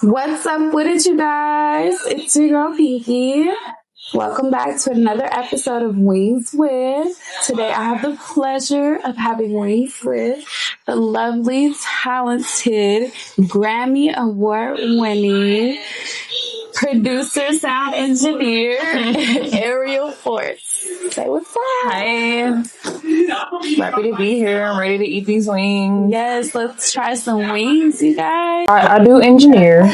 What's up with it, you guys? It's your girl Kiki. Welcome back to another episode of Wings With. Today I have the pleasure of having Wings with the lovely, talented, Grammy Award winning producer, sound engineer, Ariel4ce. Say what's up. Hi. Happy to be here. I'm ready to eat these wings. Yes, let's try some wings, you guys. I do engineer,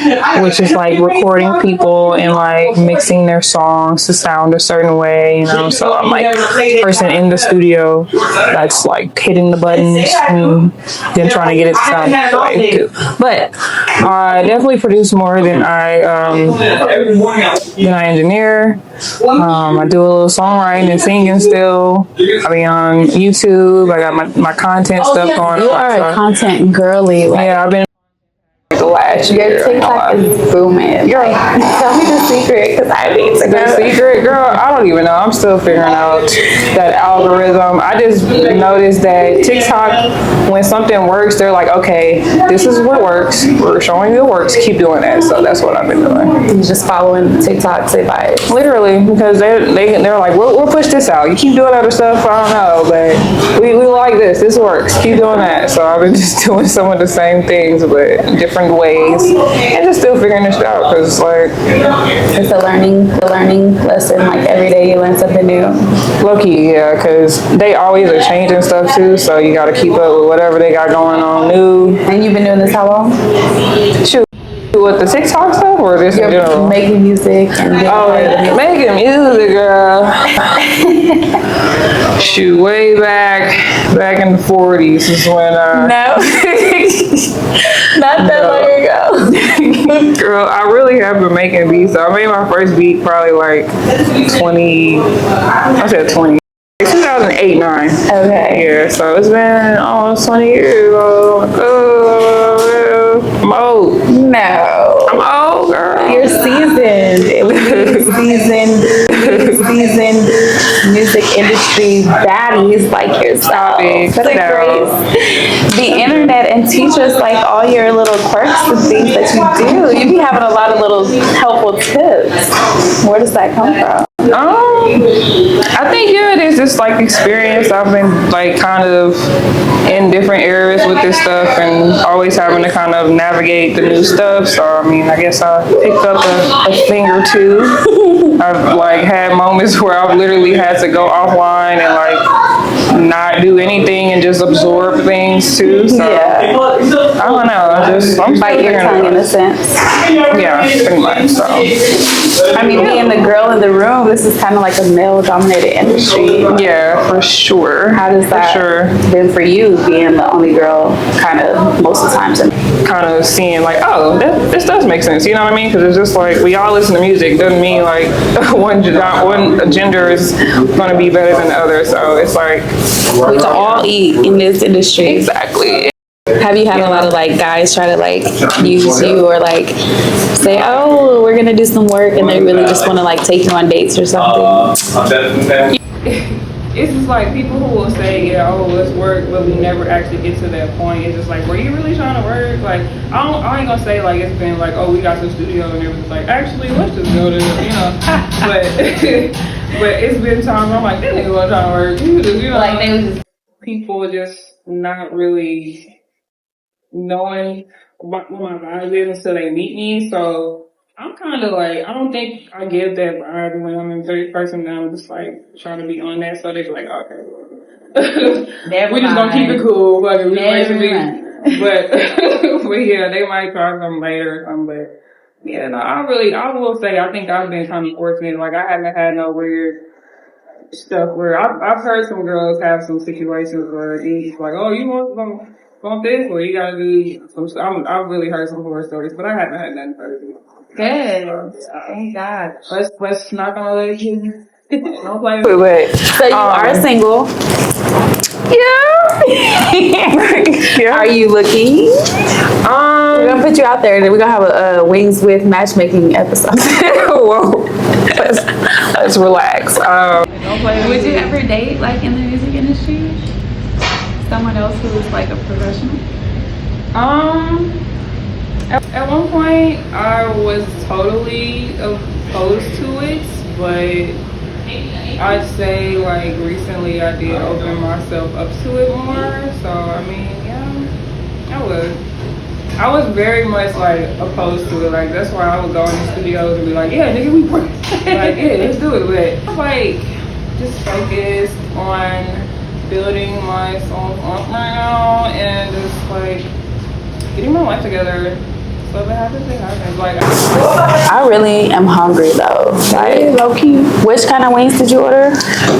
which is like recording people and like mixing their songs to sound a certain way, you know. So I'm like the person in the studio that's like hitting the buttons and then trying to get it to sound the way too. But I definitely produce more than I engineer. I do a little songwriting and singing still. I be on YouTube. I got my content stuff going on. You are a content girly. Yeah, I've been the last year. Your TikTok is booming. Girl, tell me the secret because I need to know. The secret, girl, I don't even know. I'm still figuring out that algorithm. I just noticed that TikTok, when something works, they're like, okay, this is what works. We're showing you it works. Keep doing that. So that's what I've been doing. You're just following TikTok's advice. Literally, because they're like, we'll push this out. You keep doing other stuff, I don't know, but we like this. This works. Keep doing that. So I've been just doing some of the same things, but different ways, and just still figuring this out because like it's a learning lesson. Like every day you learn something new. Low key, yeah, because they always are changing stuff too, so you got to keep up with whatever they got going on new. And you've been doing this how long? Shoot, with the TikTok stuff or this in general? Making music and making music, girl. Shoot, way back in the 40s is when no. Not that long ago. Girl, I really have been making beats. I made my first beat probably like 2008, 9. Okay. Yeah, so it's been almost 20 years. I'm old. No. I'm old, girl. You're seasoned. seasoned music industry baddies like yourself. Grace the internet and teach us like all your little quirks and things that you do. You be having a lot of little helpful tips. Where does that come from? I think it is just like experience. I've been like kind of in different areas with this stuff and always having to kind of navigate the new stuff. So I mean, I guess I picked up a thing or two. I've like had moments where I've literally had to go offline and like not do anything and just absorb things too. So yeah. I don't know. I'm bite your tongue in a sense. Yeah, pretty much. So I mean, being the girl in the room, this is kind of like a male-dominated industry. Yeah, for sure. How does that been for you, being the only girl, kind of most of the times? Kind of seeing like, oh, this does make sense. You know what I mean? Because it's just like we all listen to music. Doesn't mean like one gender is going to be better than the other. So it's like we can all eat in this industry. Exactly. Have you had a lot of like guys try to like use you or like say, oh, we're gonna do some work, and they really just want to like take you on dates or something? It's just like people who will say, yeah, oh, let's work, but we never actually get to that point. It's just like, were you really trying to work? Like, I ain't gonna say like it's been like, oh, we got the studio and everything's like, actually, let's just go to, you know. but it's been times I'm like, that nigga wasn't trying to work. You know, like they was just people just not really knowing what my vibe is until they meet me. So I'm kind of like, I don't think I give that vibe when I'm in third person. Now I'm just like trying to be on that. So they're like, okay, we just gonna keep it cool. Like, but yeah, they might try something later or something. But yeah, no, I will say, I think I've been kind of fortunate. Like, I haven't had no weird stuff where I've heard some girls have some situations where it's like, oh, you want this, or you gotta do some. I've really heard some horror stories, but I haven't had nothing crazy. good. Thank God. Let's not gonna let you. Don't play with it. So you are single. Yeah. Yeah. Are you looking? We're gonna put you out there, and then we're gonna have a Wings with matchmaking episode. Whoa. Let's relax. Would you ever date like in the music industry? Someone else who is like a professional? At one point, I was totally opposed to it, but I'd say like recently I did open myself up to it more. So I mean, yeah, I was very much like opposed to it. Like that's why I would go in the studios and be like, yeah, nigga, we work. Like, yeah, let's do it. But like, just focused on building my songs up right now and just like getting my life together. So if it happens, it happens. Like, I really am hungry though. Like, low key. Which kind of wings did you order?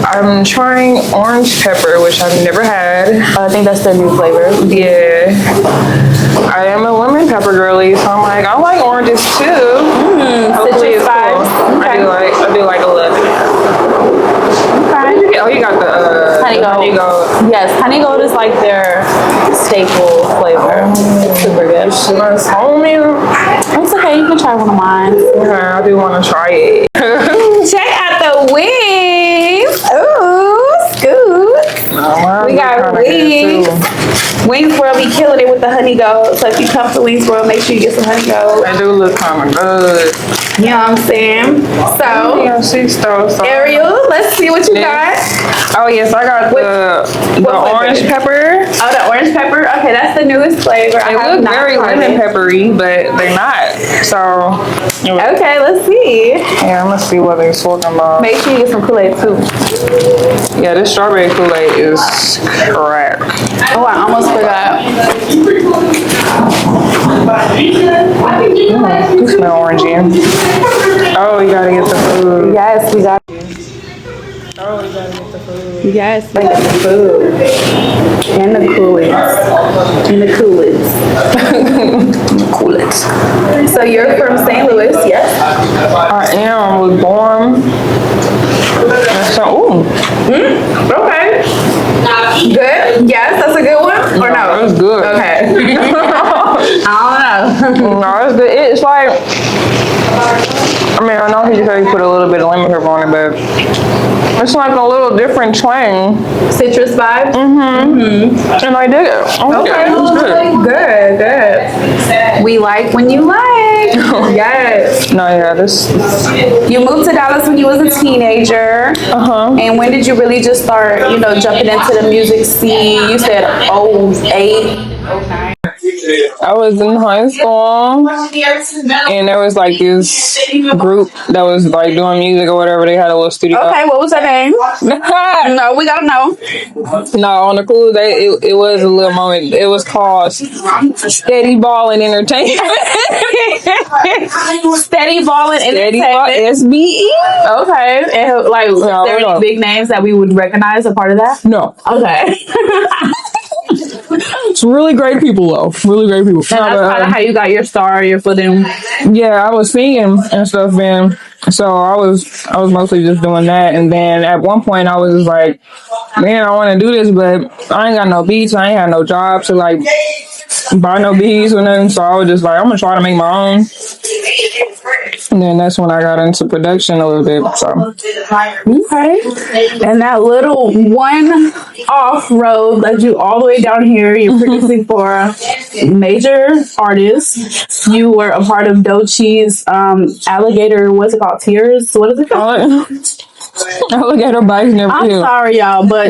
I'm trying orange pepper, which I've never had. I think that's their new flavor. Yeah. I am a lemon pepper girly, so I'm like, I like oranges too. Hopefully it's cool. Okay. I do like a lemon. Okay. Oh, you got the honey gold. Yes, honey gold is like their staple flavor. It's super good. It's homey. It's okay, you can try one of mine. Yeah, I do want to try it. Check out the wings. Ooh, scoop. Oh, we got wings. Wings World be killing it with the honey gold. So if you come to Wings World, make sure you get some honey gold. They do look kind of good. You know what I'm saying? So, Ariel, let's see what you got. Oh yes, I got the orange pepper. Oh, the orange pepper. Okay, that's the newest flavor. They look very lemon peppery, but they're not. So, okay, let's see. Yeah, I'm gonna see what they're talking about. Make sure you get some Kool-Aid too. Yeah, this strawberry Kool-Aid is crack. Oh, I almost forgot. You smell orangey. Oh, you gotta get the food. Yes, we got. Oh, you gotta get the food. Yes, we got the food. And the Kool-Aids. And the Kool-Aids. Kool-Aids. So you're from St. Louis, yes? I am. I was born. So, okay. Good? Yes, that's a good one? Or no? It's good. Okay. I don't know. No, it's good. It's like, I mean, I know he said he put a little bit of lemon pepper on it, but it's like a little different twang. Citrus vibes? Mm-hmm. And I dig it. Okay. Good. We like when you like. Yes. No, yeah, this. You moved to Dallas when you was a teenager. And when did you really just start, jumping into the music scene? You said 08, 09. I was in high school, and there was like this group that was like doing music or whatever. They had a little studio. Okay, what was their name? No, we gotta know. No, on the cool day, it was a little moment. It was called Steady Ballin' Entertainment. Steady Ballin' Entertainment. SBE. Okay, and like, there any big names that we would recognize a part of that? No. Okay. It's really great people though. Really great people. And that's kind of how you got your star, your footing. Yeah, I was singing and stuff, man. So I was mostly just doing that, and then at one point I was just like, man, I want to do this, but I ain't got no beats. I ain't had no job to like buy no beats or nothing. So I was just like, I'm gonna try to make my own. And then that's when I got into production a little bit. So okay, and that little one off road led you all the way down here. You're producing for major artists. You were a part of Dochi's Alligator. What's it called? Tears. What is it called? Alligator bites never I'm healed. sorry, y'all, but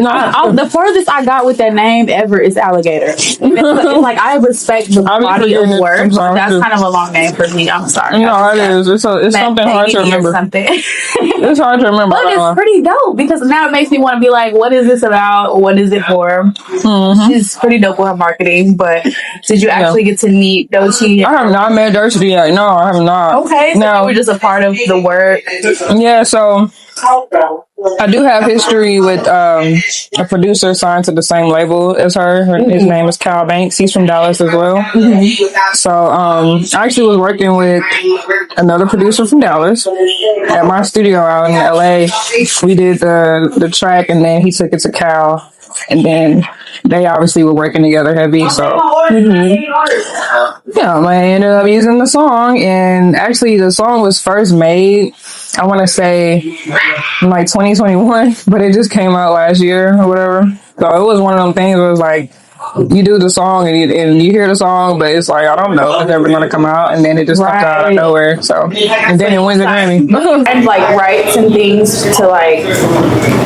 the furthest I got with that name ever is Alligator. It's like I respect the body of work. That's kind of a long name for me. I'm sorry. No, it is. It's something hard to remember. It's hard to remember. But it's pretty dope because now it makes me want to be like, what is this about? What is it for? She's pretty dope with her marketing. But did you actually get to meet Dochi? I have not met Dochi yet. No, I have not. Okay, so you were just a part of the work. Yeah, so I do have history with a producer signed to the same label as her. His name is Kyle Banks. He's from Dallas as well. So I actually was working with another producer from Dallas at my studio out in LA. We did the track, and then he took it to Kyle, and then they obviously were working together heavy. So yeah, I ended up using the song, and actually the song was first made, I want to say, in like 2021, but it just came out last year or whatever. So it was one of them things where it was like, you do the song and you hear the song, but it's like, I don't know if it's ever gonna come out, and then it just comes out of nowhere. So, and then it wins a Grammy. And like rights and things to like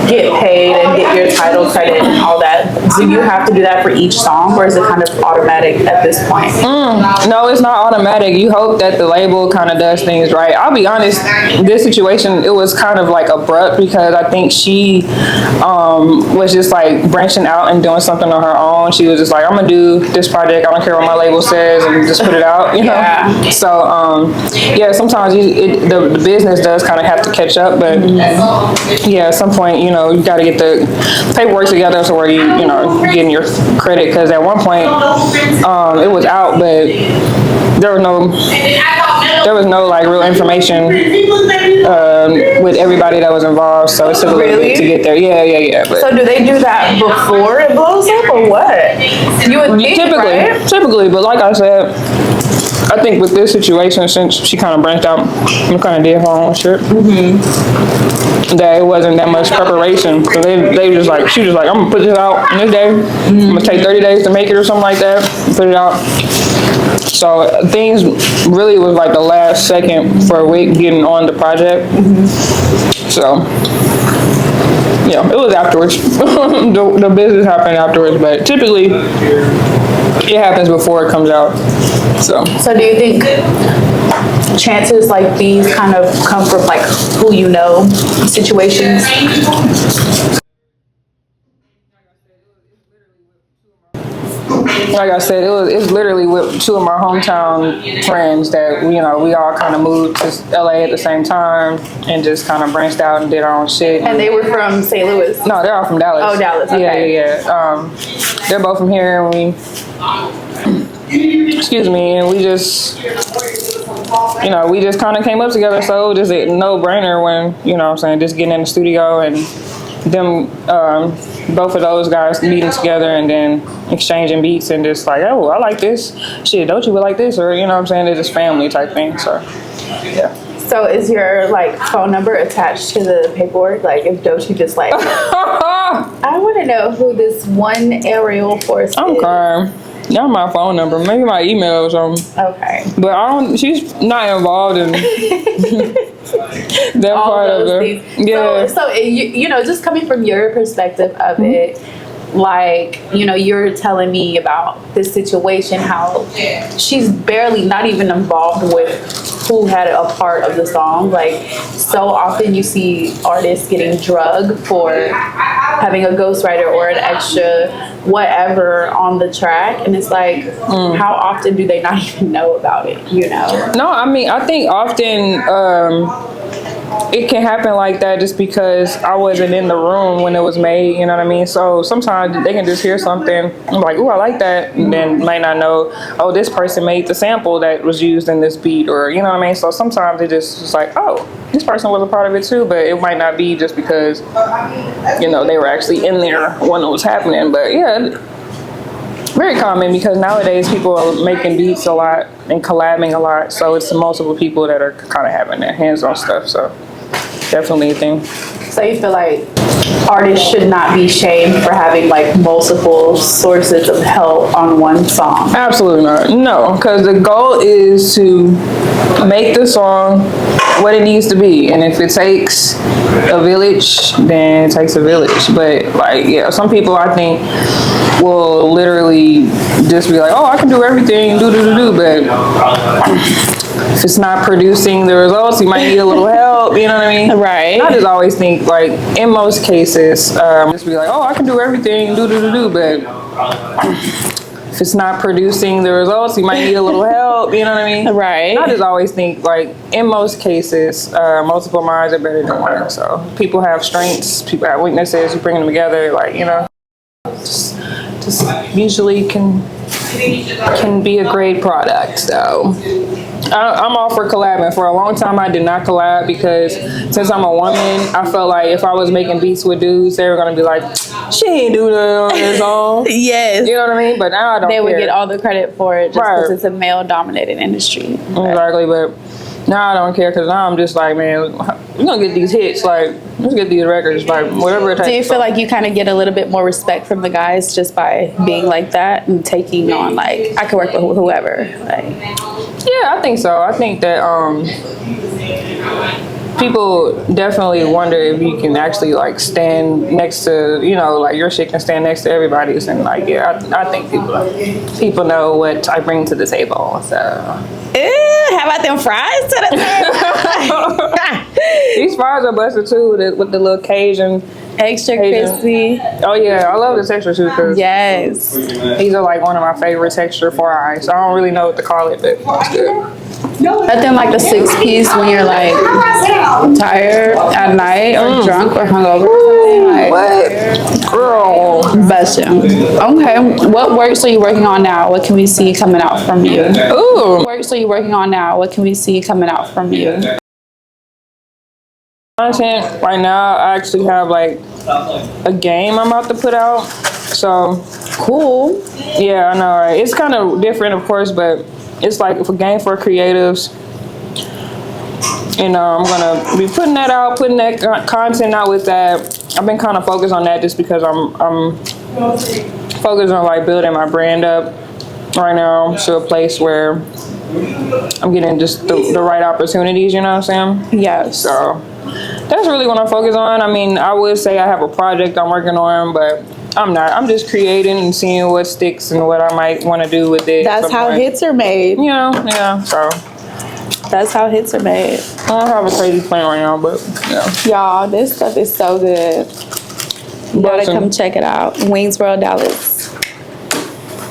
get paid and get your title credit and all that. Do you have to do that for each song, or is it kind of automatic at this point? No, it's not automatic. You hope that the label kind of does things right. I'll be honest, this situation, it was kind of like abrupt because I think she was just like branching out and doing something on her own. She was just like, I'm gonna do this project, I don't care what my label says, and just put it out, you know? Yeah. So, yeah, sometimes the business does kind of have to catch up, but yeah, at some point, you know, you got to get the paperwork together so where you know, getting your credit, because at one point, it was out, but there was no like real information with everybody that was involved, so it took a little bit to get there. Yeah. But So do they do that before it blows up, or what? You would think, typically, but like I said, I think with this situation, since she kind of branched out and kind of did her own shit, that it wasn't that much preparation. So they just like, she was like, I'm gonna put this out in this day. I'm gonna take 30 days to make it or something like that, and put it out. So things really was like the last second for Wick getting on the project. So yeah, it was afterwards. the business happened afterwards, but typically it happens before it comes out. So do you think chances like these kind of come from like who you know situations? like I said, it's literally with two of my hometown friends that we all kind of moved to LA at the same time and just kind of branched out and did our own shit. And they were from St. Louis? No, they're all from Dallas. Oh, Dallas. Okay. Yeah. They're both from here, and and we just, we just kind of came up together. So just a no-brainer when, I'm saying, just getting in the studio and them, both of those guys meeting together and then exchanging beats and just like, oh, I like this. Shit, don't you would like this? Or, it's just family type thing. So, yeah. So is your like phone number attached to the paperwork? Like if Doechii just like, I want to know who this one Ariel4ce is. I'm crying. Not my phone number, maybe my email or something. Okay. But she's not involved in that all part of those it. things. Yeah. So just coming from your perspective of it, like, you're telling me about this situation, how she's barely not even involved with who had a part of the song. Like, so often you see artists getting drugged for having a ghostwriter or an extra whatever on the track, and it's like, how often do they not even know about it, No, I mean, I think often it can happen like that just because I wasn't in the room when it was made, you know what I mean? So sometimes they can just hear something and like, ooh, I like that, and then might not know, oh, this person made the sample that was used in this beat, or you know what I mean? So sometimes it just like, oh, this person was a part of it too, but it might not be just because, they were actually in there when it was happening. But yeah, very common because nowadays people are making beats a lot and collabing a lot, so it's multiple people that are kind of having their hands on stuff. So definitely a thing. So you feel like artists should not be shamed for having like multiple sources of help on one song? Absolutely not. No, because the goal is to make the song what it needs to be, and if it takes a village, then it takes a village. But like, yeah, some people I think will literally just be like, oh, I can do everything, but if it's not producing the results, you might need a little help, you know what I mean? Right. I just always think, like, in most cases, just be like, oh, I can do everything, but if it's not producing the results, you might need a little help, you know what I mean? Right. I just always think, like, in most cases, multiple minds are better than one. So people have strengths, people have weaknesses, you bring them together, like, just usually can be a great product. So I'm all for collabing. For a long time, I did not collab because since I'm a woman, I felt like if I was making beats with dudes, they were gonna be like, she ain't do that on his own. Yes. You know what I mean? But now I don't. They would get all the credit for it just because it's a male-dominated industry. Exactly, but Now I don't care because now I'm just like, man, we're gonna get these hits. Like, let's get these records. Like, whatever it takes. Do you feel like you kind of get a little bit more respect from the guys just by being like that and taking on, like, I can work with whoever? Like, yeah, I think so. I think that people definitely wonder if you can actually like stand next to, you know, like your shit can stand next to everybody's, and like, yeah, I think people know what I bring to the table. So. How about them fries to the These fries are busted too with the little Cajun. Extra crispy. Oh yeah, I love the texture too. Yes. These are like one of my favorite texture fries. I don't really know what to call it, but it's good. Nothing like the 6-piece when you're like tired at night or drunk or hungover or something. Like, what? Girl. Bless you. Okay. What works are you working on now? What can we see coming out from you? Ooh. What works are you working on now? What can we see coming out from you? Content right now, I actually have like a game I'm about to put out. So cool. Yeah, I know, right? It's kind of different, of course, but it's like a game for creatives. And I'm gonna be putting that out, putting that content out with that. I've been kind of focused on that just because I'm focused on like building my brand up right now to a place where I'm getting just the right opportunities, you know what I'm saying? Yes. So that's really what I'm focused on. I mean, I would say I have a project I'm working on, but I'm not. I'm just creating and seeing what sticks and what I might want to do with it. That's how hits are made. You know, yeah, so. That's how hits are made. I don't have a crazy plan right now, but yeah. Y'all, this stuff is so good. You gotta come check it out. Wings World, Dallas.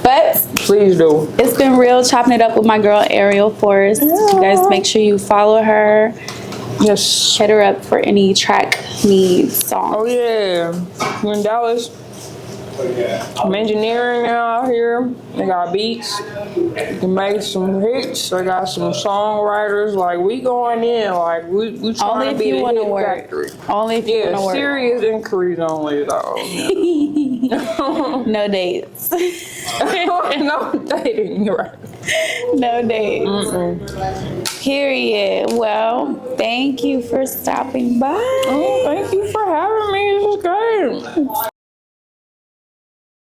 But please do. It's been real chopping it up with my girl Ariel4ce. Yeah. You guys make sure you follow her. Yes. Hit her up for any track needs, songs. Oh yeah. We're in Dallas. I'm engineering now out here. I got beats. You can make some hits. I got some songwriters. Like, we going in. Like, we trying to be the hit factory. Only if you want to work. Serious inquiries only, though. No dates. No dating, you're right. No dates. Period. Well, thank you for stopping by. Oh, thank you for having me. This is great.